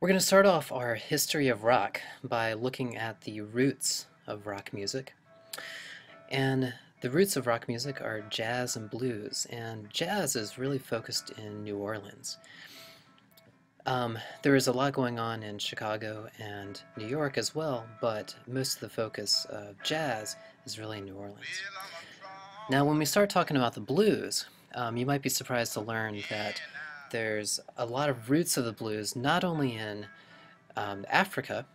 We're going to start off our history of rock by looking at the roots of rock music. And the roots of rock music are jazz and blues, and jazz is really focused in New Orleans. There is a lot going on in Chicago and New York as well, but most of the focus of jazz is really in New Orleans. Now, when we start talking about the blues, you might be surprised to learn that there's a lot of roots of the blues, not only in Africa,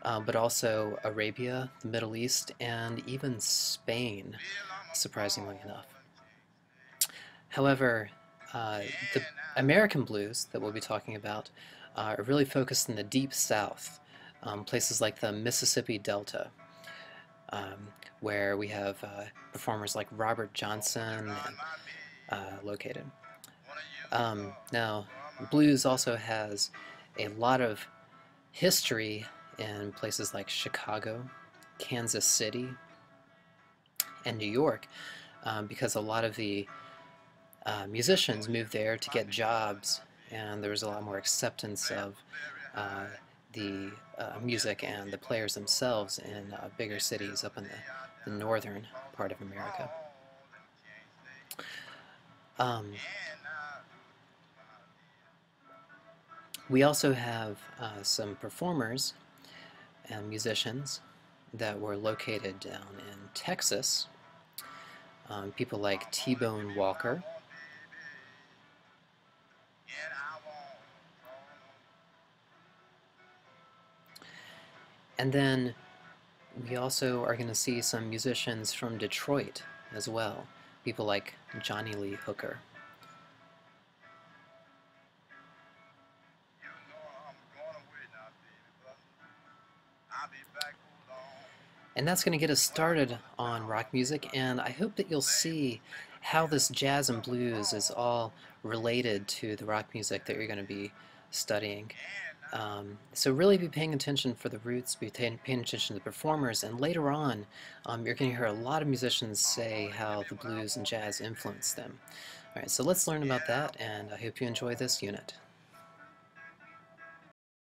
but also Arabia, the Middle East, and even Spain, surprisingly enough. However, the American blues that we'll be talking about are really focused in the Deep South, places like the Mississippi Delta, where we have performers like Robert Johnson located. Now, blues also has a lot of history in places like Chicago, Kansas City, and New York, because a lot of the musicians moved there to get jobs, and there was a lot more acceptance of the music and the players themselves in bigger cities up in the northern part of America. We also have some performers and musicians that were located down in Texas. People like T-Bone Walker. And then we also are going to see some musicians from Detroit as well. People like Johnny Lee Hooker. And that's going to get us started on rock music, and I hope that you'll see how this jazz and blues is all related to the rock music that you're going to be studying. So really be paying attention for the roots, be paying attention to the performers, and later on you're going to hear a lot of musicians say how the blues and jazz influenced them. Alright, so let's learn about that, and I hope you enjoy this unit.